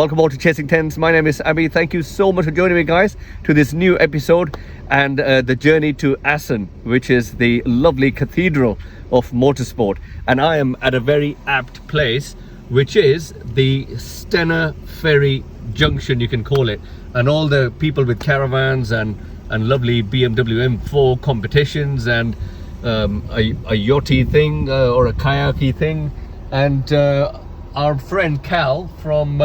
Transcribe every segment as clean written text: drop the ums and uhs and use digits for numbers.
Welcome all to Chasing Tens. My name is Abby. Thank you so much for joining me, guys, to this new episode and the journey to Assen, which is the lovely cathedral of motorsport. And I am at a very apt place, which is the Stena Ferry Junction, you can call it. And all the people with caravans and lovely BMW M4 competitions and a yachty thing or a kayaky thing. And our friend Cal from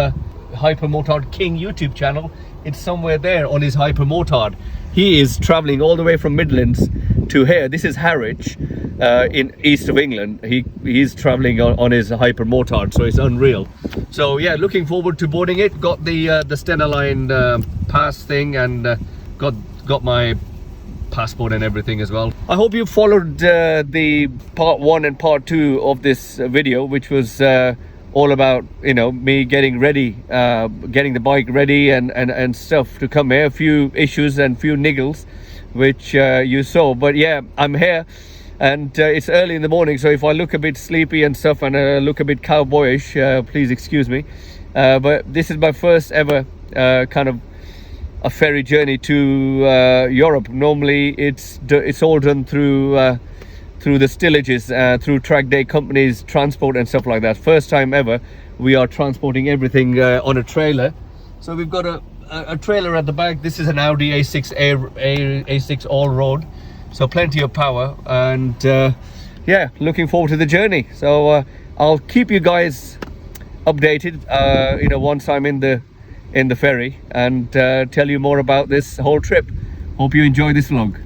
Hypermotard King YouTube channel, it's somewhere there on his Hypermotard. He is traveling all the way from Midlands to here. This is Harwich in east of England. He's traveling on his Hypermotard, so it's unreal. So yeah, looking forward to boarding it. Got the Stena Line pass thing and got my passport and everything as well. I hope you followed the part 1 and part 2 of this video, which was all about, you know, me getting ready, getting the bike ready and stuff to come here. A few issues and few niggles which you saw, but yeah, I'm here and it's early in the morning, so if I look a bit sleepy and stuff and look a bit cowboyish, please excuse me, but this is my first ever kind of a ferry journey to Europe. Normally it's all done through the stillages, through Trackday companies, transport and stuff like that. First time ever we are transporting everything on a trailer. So we've got a trailer at the back. This is an Audi A6 all-road, so plenty of power, and yeah, looking forward to the journey. So I'll keep you guys updated, you know, once I'm in the ferry, and tell you more about this whole trip. Hope you enjoy this vlog.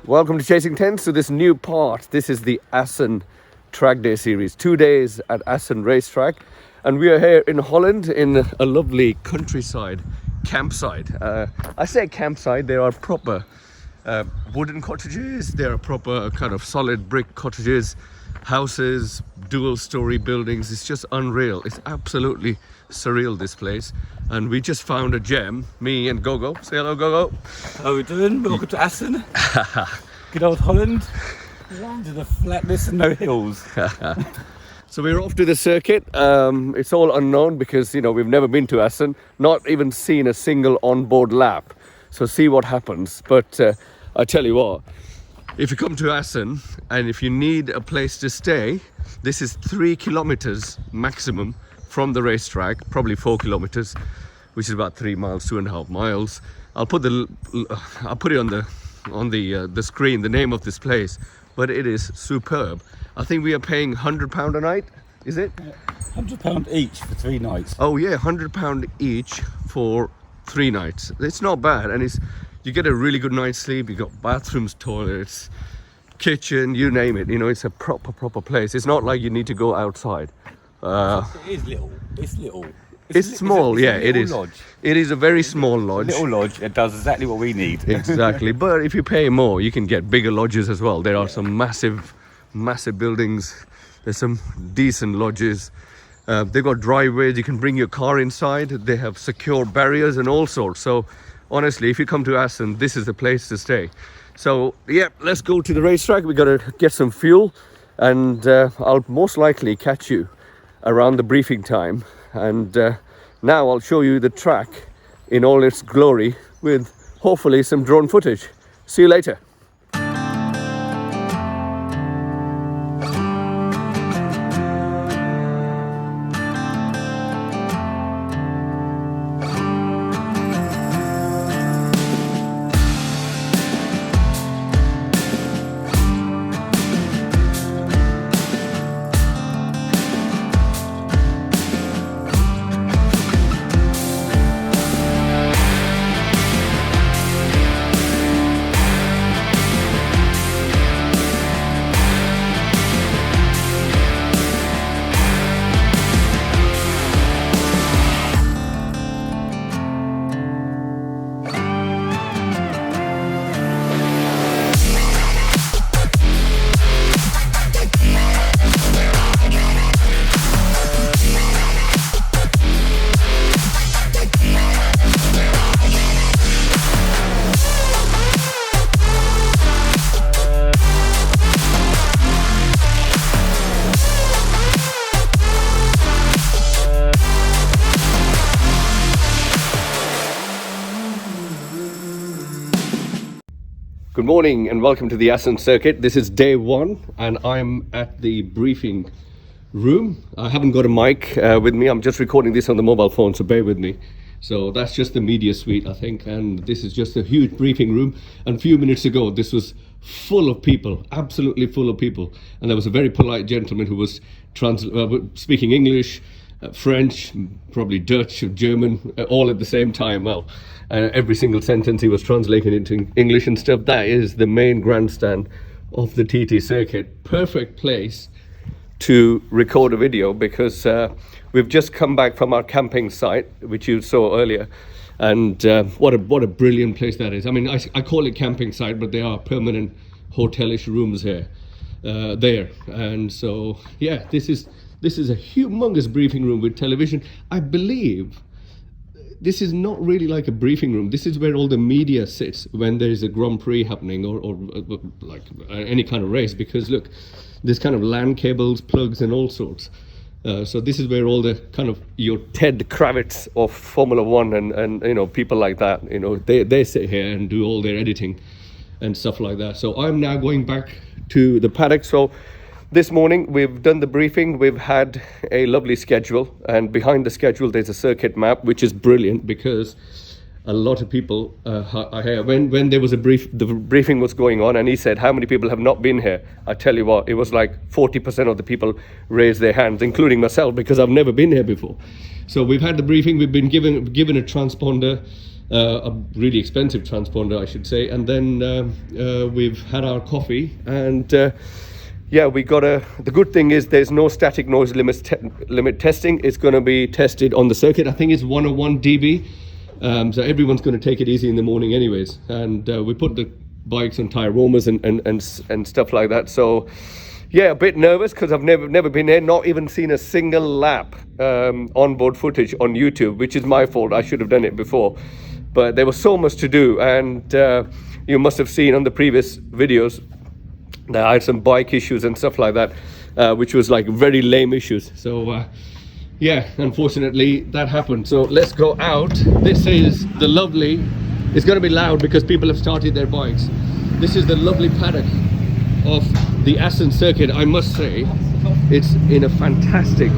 Welcome to Chasing Tens, to this new part. This is the Assen Trackday series, 2 days at Assen racetrack, and we are here in Holland in a lovely countryside campsite. I say campsite, there are proper wooden cottages, there are proper kind of solid brick cottages, houses, dual story buildings. It's just unreal. It's absolutely surreal, this place. And we just found a gem, me and Gogo. Say hello, Gogo. How are we doing? Welcome to Assen. Good old Holland. Land of the flatness and no hills. So we're off to the circuit. It's all unknown because, you know, we've never been to Assen, not even seen a single onboard lap. So see what happens. But I tell you what, if you come to Assen and if you need a place to stay, this is 3 kilometers maximum from the racetrack, probably 4 kilometers, which is about 3 miles, 2.5 miles. I'll put it on the screen, the name of this place, but it is superb. I think we are paying £100 a night, is it? £100 each for 3 nights. Oh yeah, £100 each for 3 nights. It's not bad, and you get a really good night's sleep. You got bathrooms, toilets, kitchen, you name it. You know, it's a proper place. It's not like you need to go outside. It is little. It's little. It's small, yeah, it is. Lodge. It is a very small lodge. Little lodge. It does exactly what we need. Exactly. But if you pay more, you can get bigger lodges as well. There are some massive buildings. There's some decent lodges. They've got driveways. You can bring your car inside. They have secure barriers and all sorts. So honestly, if you come to Assen, this is the place to stay. So yeah, let's go to the racetrack. We got to get some fuel, and I'll most likely catch you around the briefing time, and now I'll show you the track in all its glory with hopefully some drone footage. See you later. Good morning and welcome to the Assen circuit. This is day one and I'm at the briefing room. I haven't got a mic with me. I'm just recording this on the mobile phone, so bear with me. So that's just the media suite, I think, and this is just a huge briefing room. And a few minutes ago this was full of people, absolutely full of people, and there was a very polite gentleman who was speaking English, French, probably Dutch, German, all at the same time. Well, every single sentence he was translating into English and stuff. That is the main grandstand of the TT circuit. Perfect place to record a video because we've just come back from our camping site, which you saw earlier, and what a brilliant place that is. I mean, I call it camping site, but there are permanent hotelish rooms here, there, and so yeah, this is a humongous briefing room with television. I believe this is not really like a briefing room. This is where all the media sits when there is a Grand Prix happening or like any kind of race, because look, there's kind of LAN cables, plugs and all sorts. So this is where all the kind of your Ted Kravitz of Formula One and you know, people like that, you know, they sit here and do all their editing and stuff like that. So I'm now going back to the paddock. So this morning we've done the briefing, we've had a lovely schedule, and behind the schedule there's a circuit map, which is brilliant because a lot of people when there was the briefing was going on and he said how many people have not been here, I tell you what, it was like 40% of the people raised their hands, including myself, because I've never been here before. So we've had the briefing, we've been given a transponder, a really expensive transponder I should say, and then we've had our coffee, and yeah, we got the good thing is there's no static noise limit testing. It's going to be tested on the circuit. I think it's 101 dB. So everyone's going to take it easy in the morning anyways. And we put the bikes on tire warmers and stuff like that. So yeah, a bit nervous because I've never been there, not even seen a single lap onboard footage on YouTube, which is my fault. I should have done it before. But there was so much to do, and you must have seen on the previous videos that I had some bike issues and stuff like that, which was like very lame issues. So yeah, unfortunately that happened. So let's go out. This is the lovely, it's going to be loud because people have started their bikes. This is the lovely paddock of the Assen circuit. I must say it's in a fantastic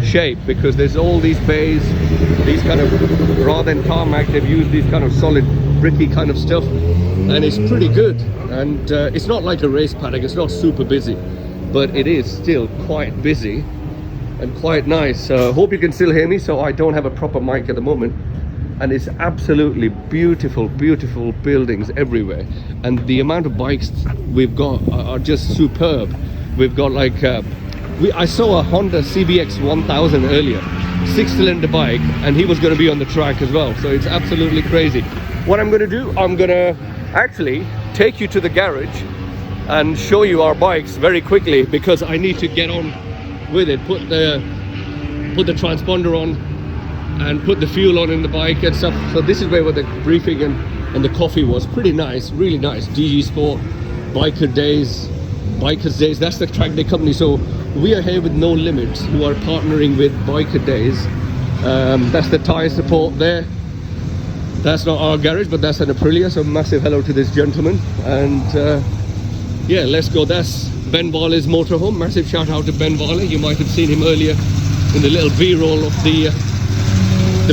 shape because there's all these bays, these kind of, rather than tarmac, they've used these kind of solid bricky kind of stuff, and it's pretty good. And it's not like a race paddock, it's not super busy, but it is still quite busy and quite nice. Hope you can still hear me. So I don't have a proper mic at the moment, and it's absolutely beautiful buildings everywhere, and the amount of bikes we've got are just superb. We've got like I saw a Honda CBX 1000 earlier, 6-cylinder bike, and he was going to be on the track as well. So it's absolutely crazy. What I'm going to do, I'm going to actually take you to the garage and show you our bikes very quickly, because I need to get on with it, put the transponder on and put the fuel on in the bike and stuff. So this is where the briefing and the coffee was. Pretty nice, really nice. DG Sport, Bikers Days, that's the track day company. So we are here with No Limits, who are partnering with Biker Days. That's the tyre support there. That's not our garage, but that's an Aprilia, so massive hello to this gentleman. And yeah, let's go. That's Ben Varley's motorhome. Massive shout out to Ben Varley. You might have seen him earlier in the little B-roll of the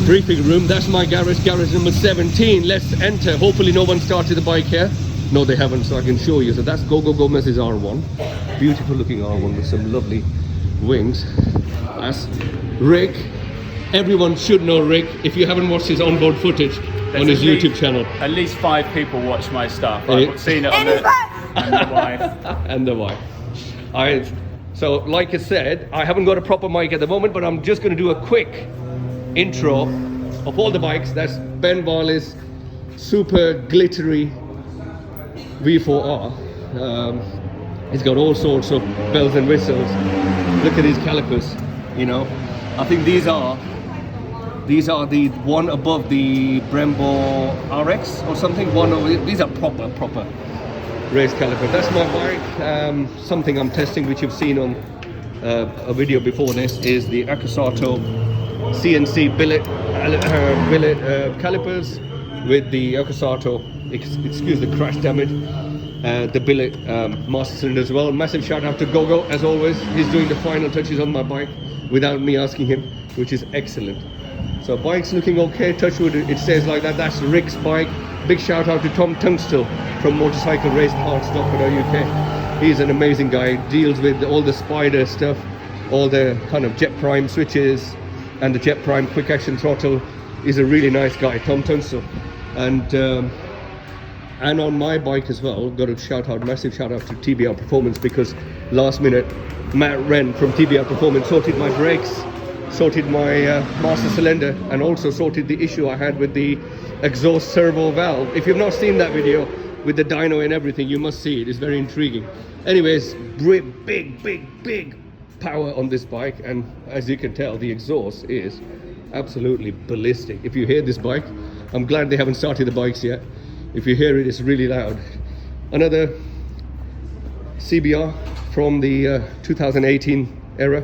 briefing room. That's my garage, garage number 17. Let's enter. Hopefully no one started the bike here. No, they haven't, so I can show you. So that's Go Go Gomez's R1. Beautiful looking R1 with some lovely wings. That's Rick. Everyone should know Rick. If you haven't watched his onboard footage on his YouTube channel. At least 5 people watch my stuff. I've seen it on the and the wife. And the wife. So like I said, I haven't got a proper mic at the moment, but I'm just going to do a quick intro of all the bikes. That's Ben Varley's super glittery V4R. It's got all sorts of bells and whistles. Look at these calipers, you know. I think these are the one above the Brembo RX or something. These are proper race caliper. That's my bike. Something I'm testing, which you've seen on a video before this, is the Accossato CNC billet calipers with the Accossato, excuse the crash damage, the billet master cylinder as well. Massive shout out to Gogo, as always. He's doing the final touches on my bike without me asking him, which is excellent. So bike's looking okay, touchwood, it says like that. That's Rick's bike. Big shout out to Tom Tunstall from Motorcycle Race Parts UK. He's an amazing guy, deals with all the Spider stuff, all the kind of Jet Prime switches and the Jet Prime quick action throttle. He's a really nice guy, Tom Tunstall. And on my bike as well, got a massive shout out to TBR Performance, because last minute Matt Wren from TBR Performance sorted my brakes, sorted my master cylinder, and also sorted the issue I had with the exhaust servo valve. If you've not seen that video with the dyno and everything, you must see it. It's very intriguing. Anyways, big power on this bike, and as you can tell, the exhaust is absolutely ballistic. If you hear this bike, I'm glad they haven't started the bikes yet. If you hear it, it's really loud. Another CBR from the 2018 era,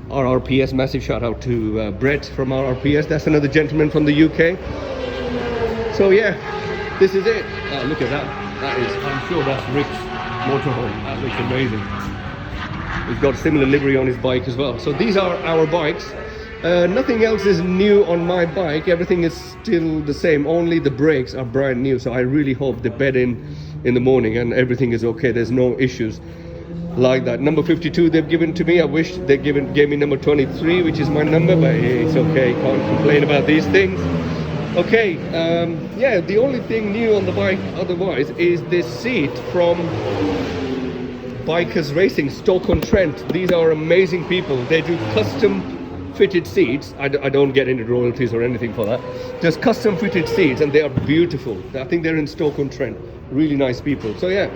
RRPS. Massive shout out to Brett from RRPS. That's another gentleman from the UK. So yeah, this is it. Look at that. That is, I'm sure that's Rick's motorhome. That looks amazing. He's got similar livery on his bike as well. So these are our bikes. Nothing else is new on my bike. Everything is still the same. Only the brakes are brand new. So I really hope they bed in the morning and everything is okay. There's no issues like that. Number 52 they've given to me. I wish they gave me number 23, which is my number, but it's okay. Can't complain about these things. Okay, yeah, the only thing new on the bike otherwise is this seat from Bikers Racing, Stoke-on-Trent. These are amazing people. They do custom fitted seats. I don't get any royalties or anything for that. Just custom fitted seats, and they are beautiful. I think they're in Stoke-on-Trent. Really nice people. So yeah,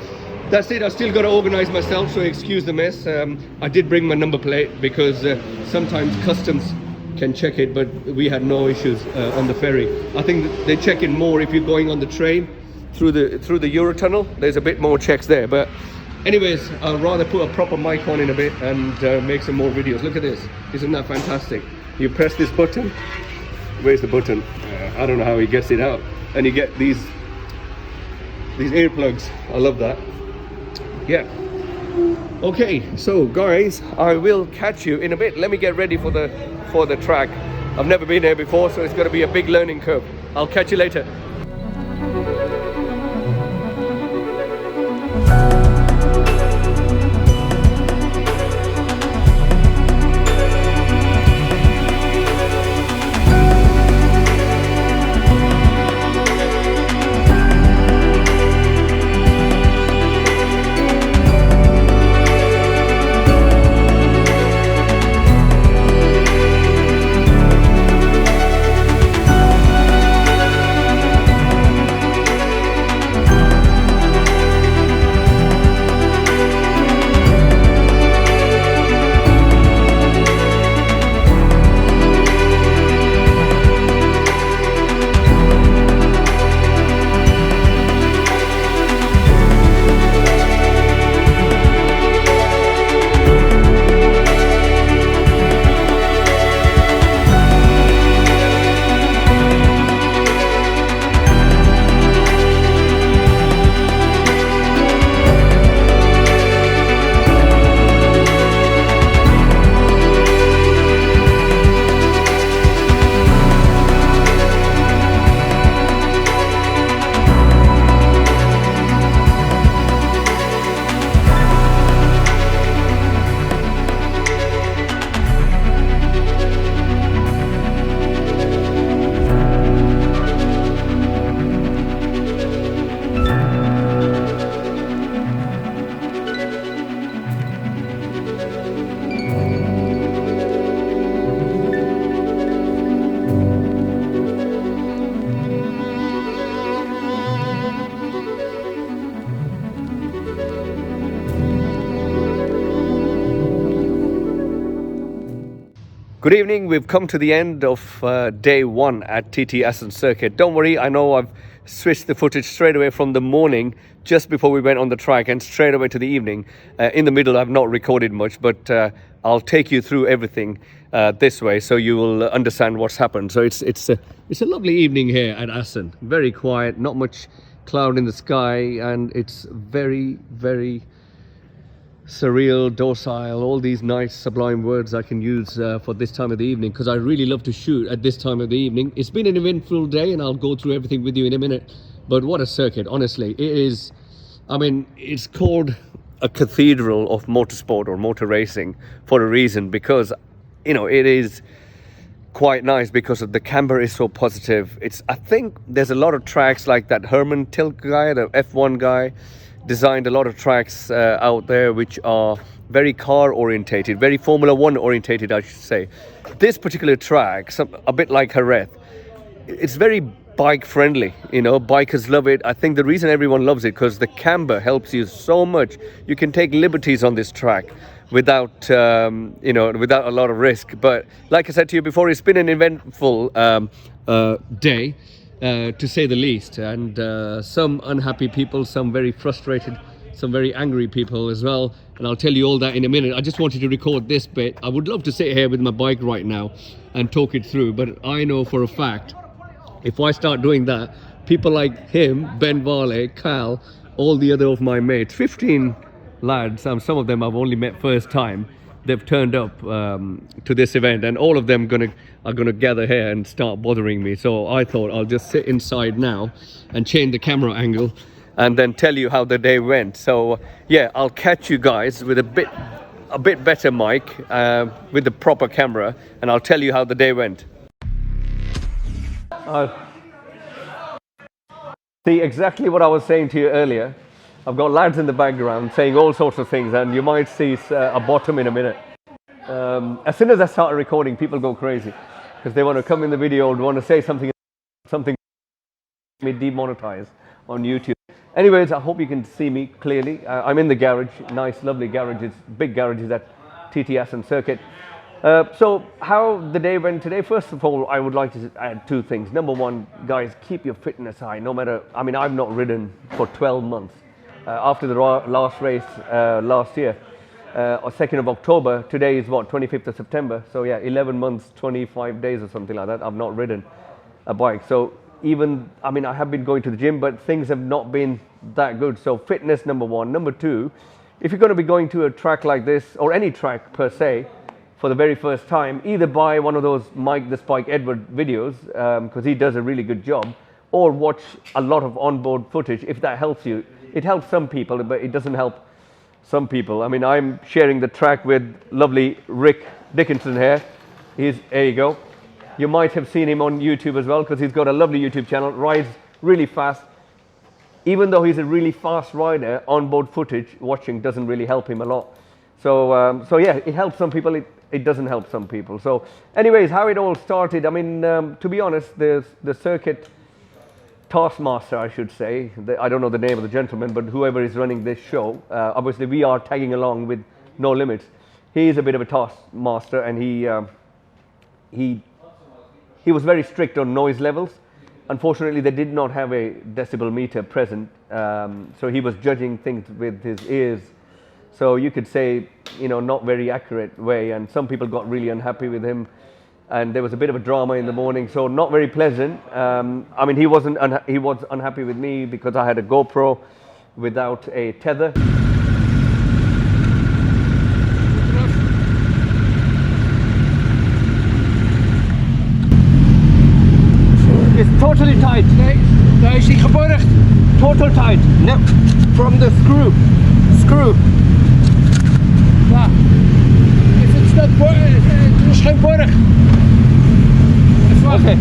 that's it. I still got to organize myself, so excuse the mess. I did bring my number plate because sometimes customs can check it, but we had no issues on the ferry. I think they check it more if you're going on the train through the Eurotunnel. There's a bit more checks there, but anyways, I'll rather put a proper mic on in a bit and make some more videos. Look at this. Isn't that fantastic? You press this button. Where's the button? I don't know how he gets it out, and you get these earplugs. I love that. Yeah. Okay, so guys, I will catch you in a bit. Let me get ready for the track. I've never been here before, so it's going to be a big learning curve. I'll catch you later. Good evening. We've come to the end of day one at TT Assen Circuit. Don't worry, I know I've switched the footage straight away from the morning just before we went on the track and straight away to the evening. In the middle, I've not recorded much, but I'll take you through everything this way so you will understand what's happened. So it's a lovely evening here at Assen. Very quiet, not much cloud in the sky, and it's very, very surreal, docile, all these nice sublime words I can use for this time of the evening, because I really love to shoot at this time of the evening. It's been an eventful day and I'll go through everything with you in a minute, but what a circuit, honestly. It is, I mean, it's called a cathedral of motorsport or motor racing for a reason, because you know it is quite nice because of the camber is so positive. I think there's a lot of tracks like that. Herman Tilke guy, the F1 guy, designed a lot of tracks out there which are very car orientated, very Formula One orientated, I should say. This particular track, a bit like Jerez, it's very bike friendly, you know, bikers love it. I think the reason everyone loves it because the camber helps you so much. You can take liberties on this track without without a lot of risk. But like I said to you before, it's been an eventful day, to say the least, and some unhappy people, some very frustrated, some very angry people as well, and I'll tell you all that in a minute. I just wanted to record this bit. I would love to sit here with my bike right now and talk it through, but I know for a fact if I start doing that, people like him, Ben Varley, Cal, all the other of my mates, 15 lads, some of them I've only met first time, they've turned up to this event, and all of them are gonna gather here and start bothering me. So I thought I'll just sit inside now and change the camera angle and then tell you how the day went. So yeah, I'll catch you guys with a bit better mic with the proper camera, and I'll tell you how the day went. See exactly what I was saying to you earlier. I've got lads in the background saying all sorts of things, and you might see a bottom in a minute. As soon as I start recording, people go crazy because they want to come in the video and want to say something me demonetized on YouTube. Anyways, I hope you can see me clearly. I'm in the garage, nice, lovely garages, big garages at TT Assen Circuit. So how the day went today? First of all, I would like to add two things. Number one, guys, keep your fitness high. No matter, I mean, I've not ridden for 12 months. After the last race last year, or 2nd of October, today is what, 25th of September. So yeah, 11 months, 25 days or something like that. I've not ridden a bike. So even, I mean, I have been going to the gym, but things have not been that good. So fitness, number one. Number two, if you're going to be going to a track like this, or any track per se, for the very first time, either buy one of those Mike the Spike Edward videos, because he does a really good job, or watch a lot of onboard footage if that helps you. It helps some people, but it doesn't help some people. I mean, I'm sharing the track with lovely Rick Dickinson here. There you go. You might have seen him on YouTube as well, because he's got a lovely YouTube channel, rides really fast. Even though he's a really fast rider, onboard footage watching doesn't really help him a lot. So yeah, it helps some people, it doesn't help some people. So anyways, how it all started, I mean, to be honest, the circuit taskmaster, I should say, I don't know the name of the gentleman, but whoever is running this show, obviously we are tagging along with No Limits. He is a bit of a taskmaster, and he was very strict on noise levels. Unfortunately, they did not have a decibel meter present, so he was judging things with his ears. So you could say, you know, not very accurate way, and some people got really unhappy with him, and there was a bit of a drama in the morning, so not very pleasant. I mean, he was unhappy with me because I had a GoPro without a tether. It's totally tight. Daar is hij geborgd. Total tight. No, from the screw. Ja. Is het stuk het is geen borg. Okay.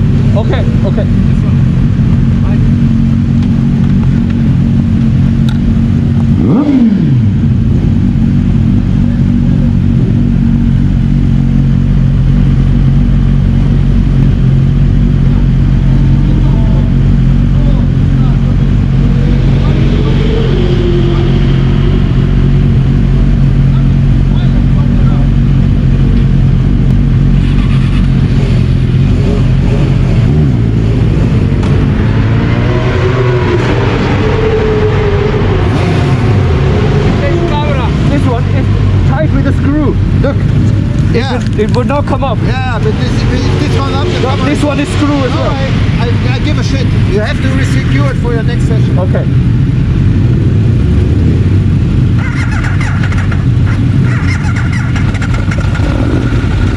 it would not come up. Yeah, but this one up. This one is screw as well. I give a shit. You have to resecure it for your next session. Okay.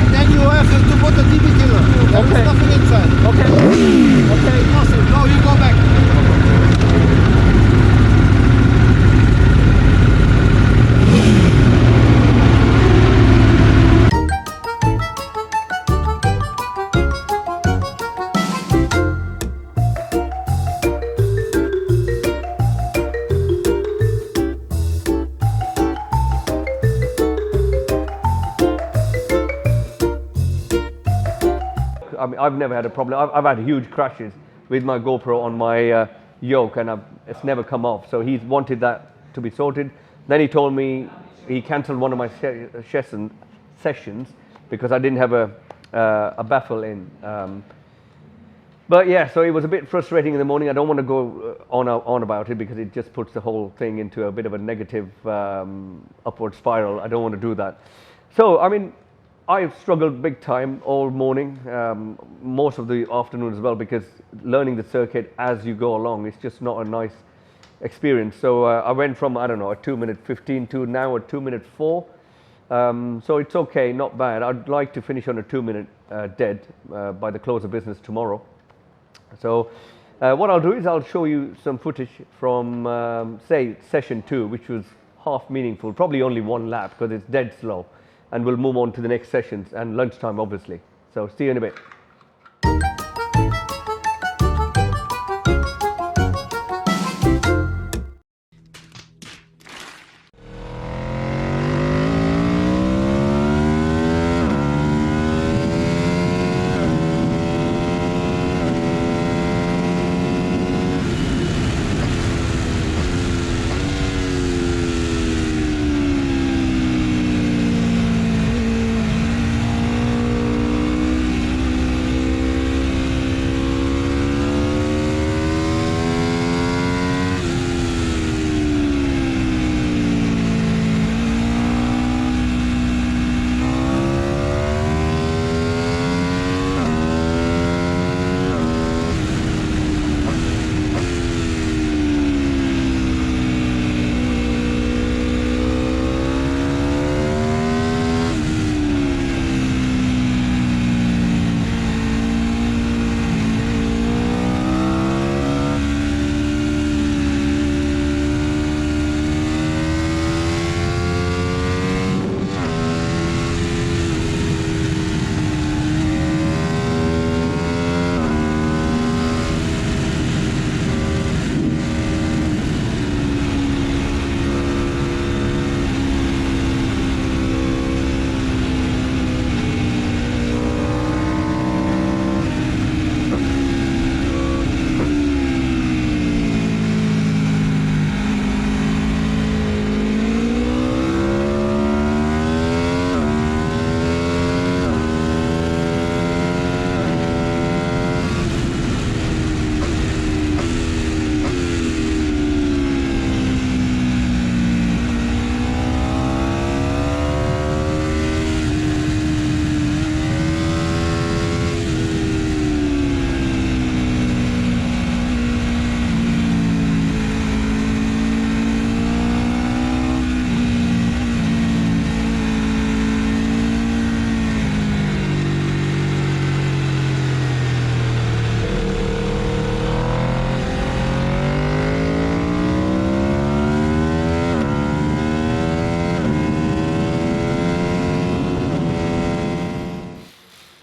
And then you have to put the DB killer. There is nothing inside. Okay. Okay. Awesome. No, you go back. I mean, I've never had a problem. I've had huge crashes with my GoPro on my yoke, and it's never come off. So he's wanted that to be sorted. Then he told me he cancelled one of my sessions because I didn't have a baffle in. But yeah, so it was a bit frustrating in the morning. I don't want to go on about it because it just puts the whole thing into a bit of a negative upward spiral. I don't want to do that. So, I mean, I've struggled big time all morning, most of the afternoon as well, because learning the circuit as you go along, it's just not a nice experience. So I went from, I don't know, a 2-minute 15 to now a 2-minute 4. So it's okay, not bad. I'd like to finish on a 2-minute dead by the close of business tomorrow. So what I'll do is I'll show you some footage from, say, session 2, which was half meaningful, probably only 1 lap because it's dead slow. And we'll move on to the next sessions and lunchtime, obviously. So see you in a bit.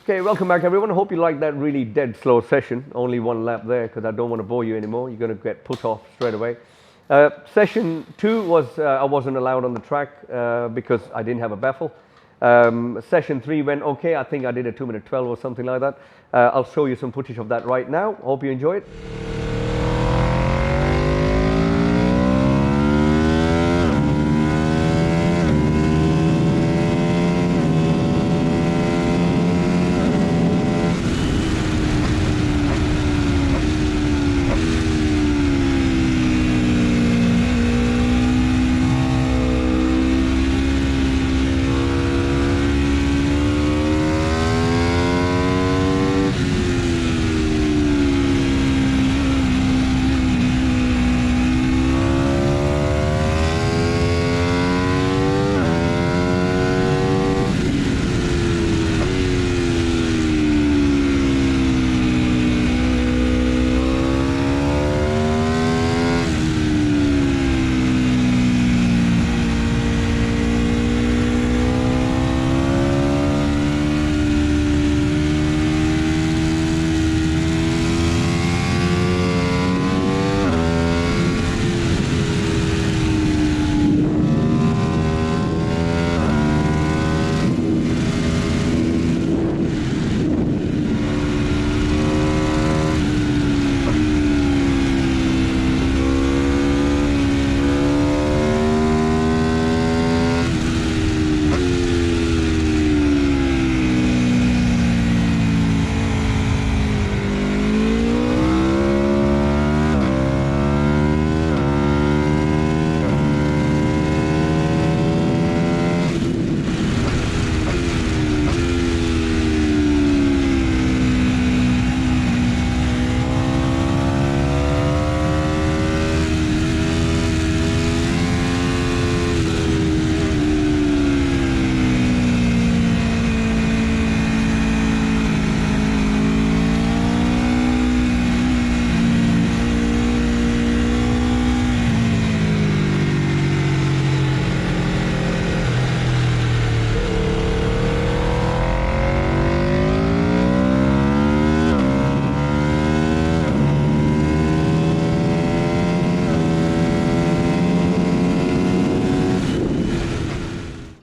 Okay, welcome back everyone. I hope you liked that really dead slow session. Only 1 lap there because I don't want to bore you anymore. You're going to get put off straight away. Session 2 was, I wasn't allowed on the track because I didn't have a baffle. Session 3 went okay. I think I did a 2-minute 12 or something like that. I'll show you some footage of that right now. Hope you enjoy it.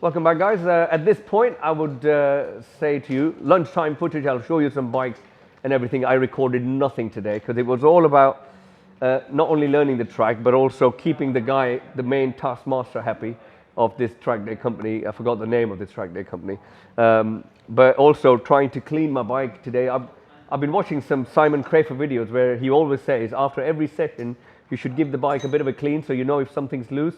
welcome back, guys. At this point, I would say to you, lunchtime footage, I'll show you some bikes and everything. I recorded nothing today because it was all about not only learning the track, but also keeping the guy, the main taskmaster, happy of this track day company. I forgot the name of this track day company. But also trying to clean my bike today. I've been watching some Simon Crafer videos where he always says after every session, you should give the bike a bit of a clean so you know if something's loose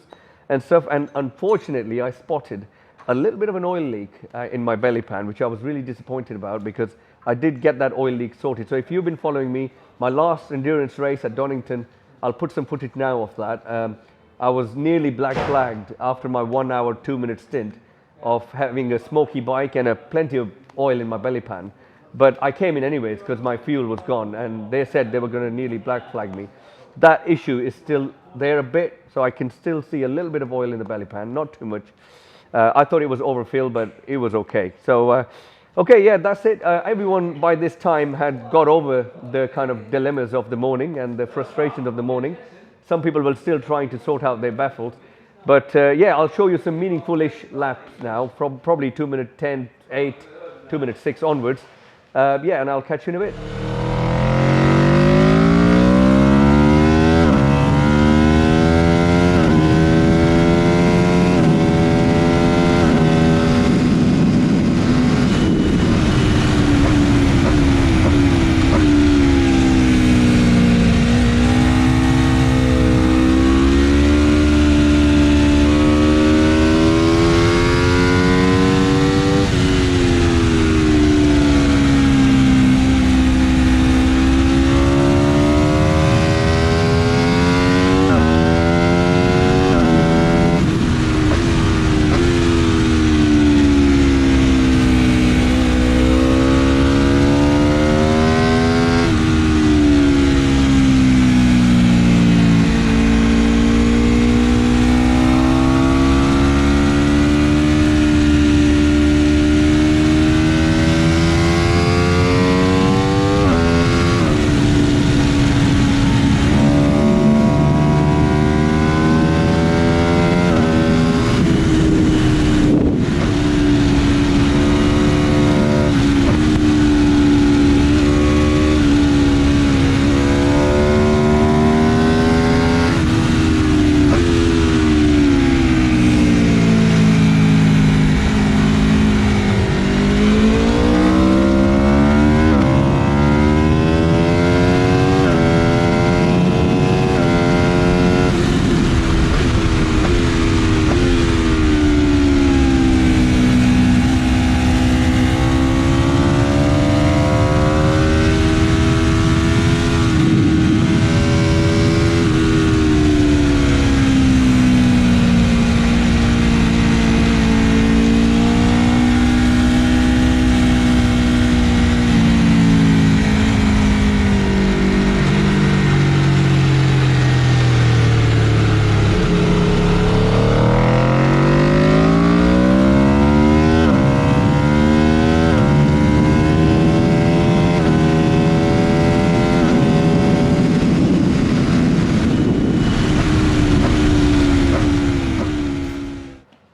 and stuff. And unfortunately, I spotted a little bit of an oil leak in my belly pan, which I was really disappointed about because I did get that oil leak sorted. So if you've been following me, my last endurance race at Donington, I'll put some footage now of that. I was nearly black flagged after my 1 hour, 2 minute stint of having a smoky bike and plenty of oil in my belly pan. But I came in anyways because my fuel was gone and they said they were going to nearly black flag me. That issue is still there a bit, so I can still see a little bit of oil in the belly pan, not too much. I thought it was overfilled, but it was okay. So, okay, yeah, that's it. Everyone by this time had got over the kind of dilemmas of the morning and the frustrations of the morning. Some people were still trying to sort out their baffles. But yeah, I'll show you some meaningful-ish laps now, probably 2 minute 10, 8, 2 minute 6 onwards. Yeah, and I'll catch you in a bit.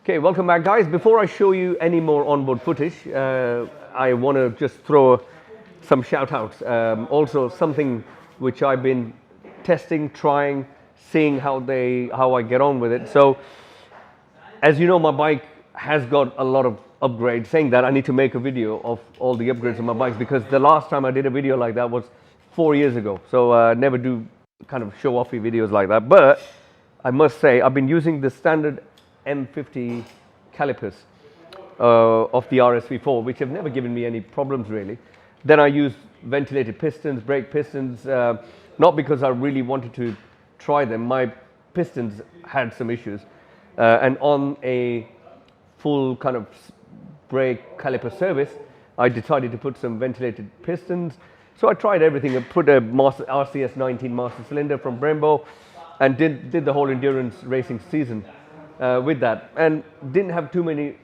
Okay, welcome back, guys. Before I show you any more onboard footage, I want to just throw some shout outs. Also something which I've been testing, trying, seeing how I get on with it. So as you know, my bike has got a lot of upgrades. Saying that, I need to make a video of all the upgrades on my bikes because the last time I did a video like that was 4 years ago. So never do kind of show offy videos like that. But I must say, I've been using the standard M50 calipers of the RSV4, which have never given me any problems really. Then I used ventilated pistons, brake pistons, not because I really wanted to try them. My pistons had some issues. And on a full kind of brake caliper service, I decided to put some ventilated pistons. So I tried everything. I put a RCS 19 master cylinder from Brembo and did the whole endurance racing season with that, and didn't have too many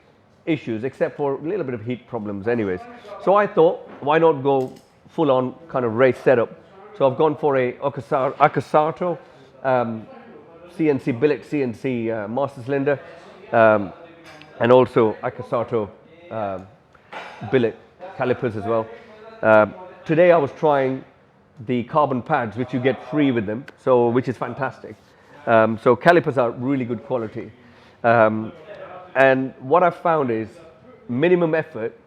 issues except for a little bit of heat problems anyways. So I thought, why not go full on kind of race setup? So I've gone for a Accossato CNC billet CNC master cylinder. and also Accossato billet calipers as well. Today I was trying the carbon pads, which you get free with them, so which is fantastic. So calipers are really good quality. And what I've found is minimum effort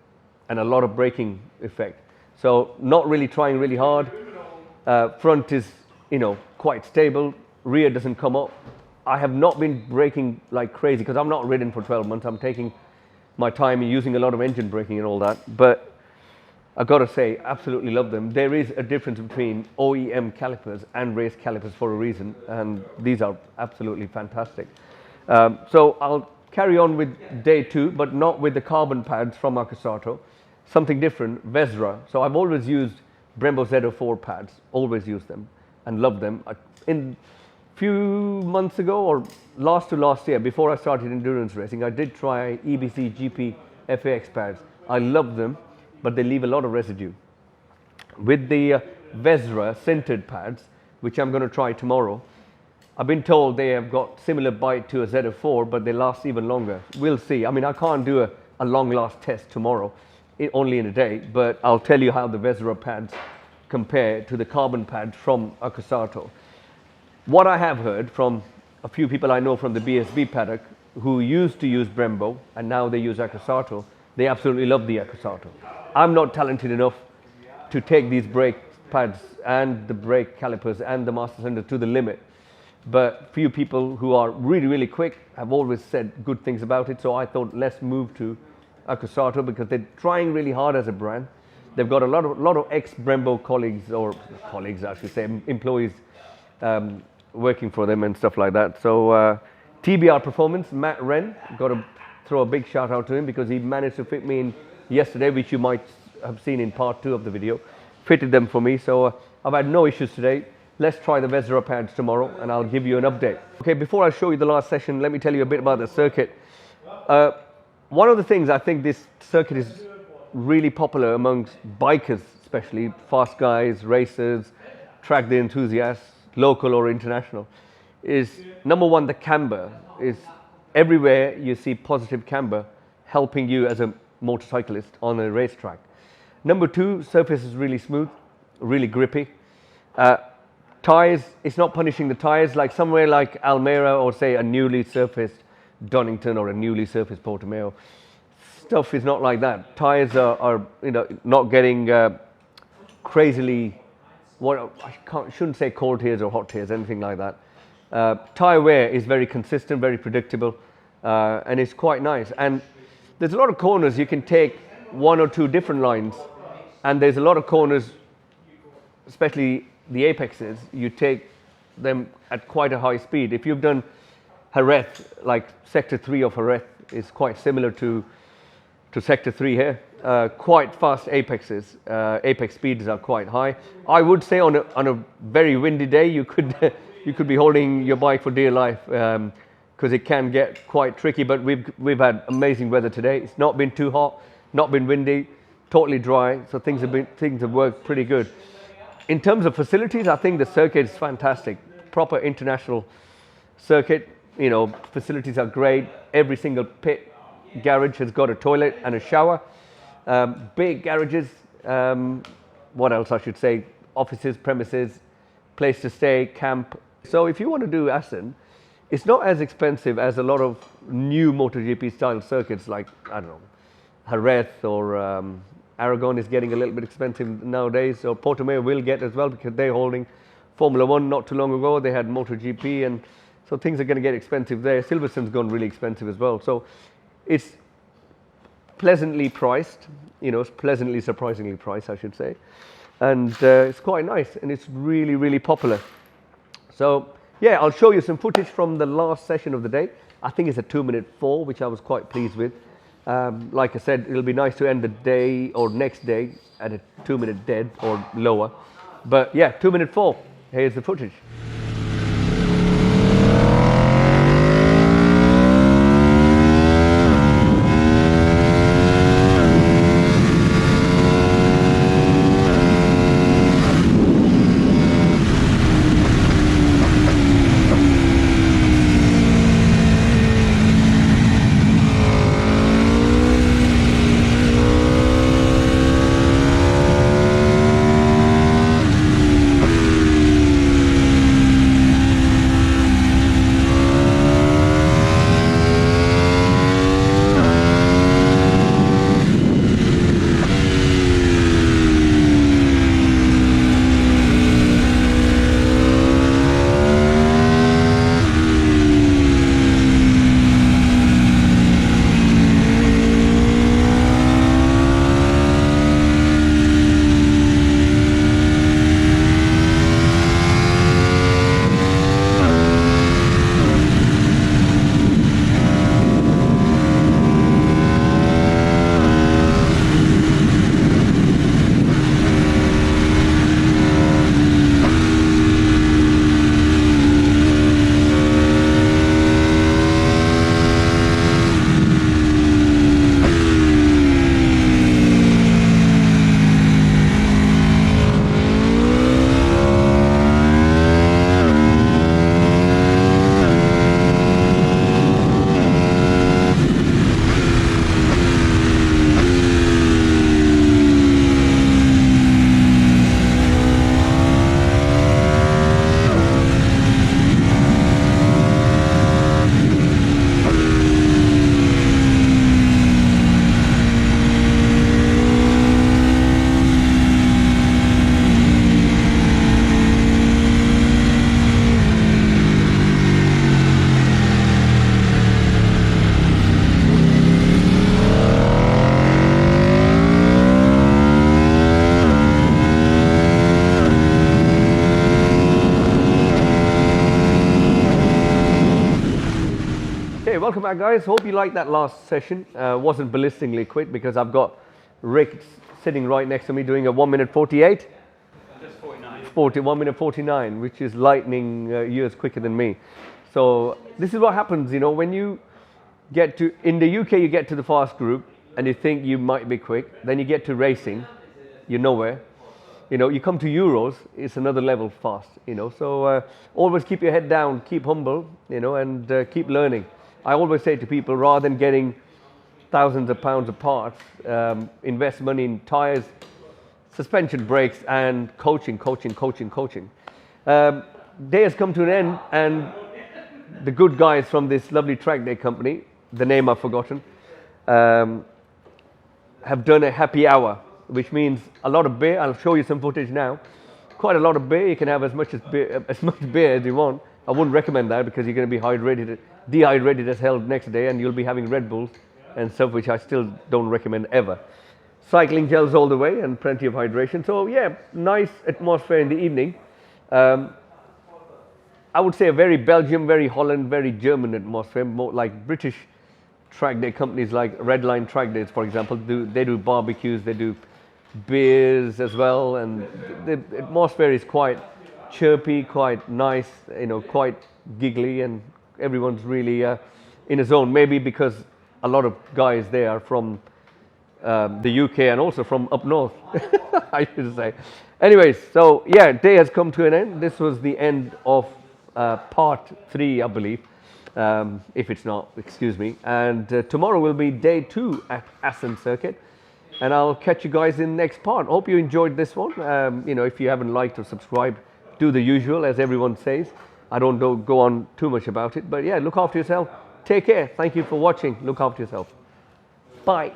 and a lot of braking effect. So not really trying really hard. Front is, quite stable. Rear doesn't come up. I have not been braking like crazy because I'm not ridden for 12 months. I'm taking my time and using a lot of engine braking and all that. But I've got to say, absolutely love them. There is a difference between OEM calipers and race calipers for a reason, and these are absolutely fantastic. So I'll carry on with day 2, but not with the carbon pads from Accossato. Something different, Vesra. So I've always used Brembo Z04 pads, always used them and loved them. In few months ago, or last year, before I started endurance racing, I did try EBC GP FAX pads. I love them, but they leave a lot of residue. With the Vesra sintered pads, which I'm going to try tomorrow, I've been told they have got similar bite to a Z04, but they last even longer. We'll see. I mean, I can't do a long last test tomorrow, only in a day, but I'll tell you how the Vesra pads compare to the carbon pads from Accossato. What I have heard from a few people I know from the BSB paddock who used to use Brembo and now they use Accossato, they absolutely love the Accossato. I'm not talented enough to take these brake pads and the brake calipers and the master cylinder to the limit, but few people who are really, really quick have always said good things about it, so I thought let's move to Accossato because they're trying really hard as a brand. They've got a lot of ex-Brembo colleagues, or colleagues I should say, employees working for them and stuff like that. So TBR Performance, Matt Wren, got to throw a big shout out to him because he managed to fit me in yesterday, which you might have seen in part 2 of the video. Fitted them for me, so I've had no issues today. Let's try the Vesra pads tomorrow and I'll give you an update. Okay, before I show you the last session, let me tell you a bit about the circuit. One of the things I think this circuit is really popular amongst bikers, especially fast guys, racers, track day enthusiasts, local or international, is number one, the camber is everywhere you see positive camber helping you as a motorcyclist on a racetrack. Number 2, surface is really smooth, really grippy. Tires, it's not punishing the tires like somewhere like Almera or say a newly surfaced Donington or a newly surfaced Portimao. Stuff is not like that. Tires are not getting crazily, shouldn't say cold tears or hot tears, anything like that. Tire wear is very consistent, very predictable, and it's quite nice. And there's a lot of corners you can take 1 or 2 different lines, and there's a lot of corners, especially the apexes, you take them at quite a high speed. If you've done Jerez, like Sector 3 of Jerez is quite similar to Sector 3 here. Quite fast apexes. Apex speeds are quite high. I would say on a very windy day, you could be holding your bike for dear life because it can get quite tricky. But we've had amazing weather today. It's not been too hot, not been windy, totally dry. So things have worked pretty good. In terms of facilities, I think the circuit is fantastic. Proper international circuit. Facilities are great. Every single pit garage has got a toilet and a shower. Big garages. What else I should say? Offices, premises, place to stay, camp. So if you want to do Assen, it's not as expensive as a lot of new MotoGP style circuits like, I don't know, Jerez or Aragon is getting a little bit expensive nowadays. So Portimao will get as well because they're holding Formula 1 not too long ago. They had MotoGP, and so things are going to get expensive there. Silverstone's gone really expensive as well. So it's pleasantly priced, it's pleasantly surprisingly priced, I should say. And it's quite nice, and it's really, really popular. So yeah, I'll show you some footage from the last session of the day. I think it's a 2-minute 4, which I was quite pleased with. Like I said, it'll be nice to end the day or next day at a 2-minute dead or lower. But yeah, 2-minute 4. Here's the footage. welcome back, guys. Hope you liked that last session. Wasn't ballistically quick because I've got Rick sitting right next to me doing a 1 minute 48. Just 49. 1 minute 49, which is lightning years quicker than me. So this is what happens, you know, when you get to, in the UK, you get to the fast group and you think you might be quick. Then you get to racing, you're nowhere. You know, you come to Euros, it's another level fast, you know. So always keep your head down, keep humble, you know, and keep learning. I always say to people, rather than getting thousands of pounds of parts, invest money in tires, suspension, brakes, and coaching. Day has come to an end, and the good guys from this lovely track day company, the name I've forgotten, have done a happy hour, which means a lot of beer. I'll show you some footage now. Quite a lot of beer. You can have as much beer as you want. I wouldn't recommend that because you're going to be dehydrated as hell next day, and you'll be having Red Bulls and stuff, which I still don't recommend ever. Cycling gels all the way and plenty of hydration. So yeah, nice atmosphere in the evening. I would say a very Belgium, very Holland, very German atmosphere, more like British track day companies like Redline Track Days, for example. They do barbecues, they do beers as well, and the atmosphere is quite chirpy, quite nice, you know, quite giggly, and everyone's really in a zone. Maybe because a lot of guys there are from the UK and also from up north, I should say. Anyways, so yeah, day has come to an end. This was the end of part 3, I believe. If it's not, excuse me. And tomorrow will be day 2 at Assen Circuit. And I'll catch you guys in the next part. Hope you enjoyed this one. You know, if you haven't liked or subscribed, do the usual, as everyone says. I don't go on too much about it. But yeah, look after yourself. Take care. Thank you for watching. Look after yourself. Bye.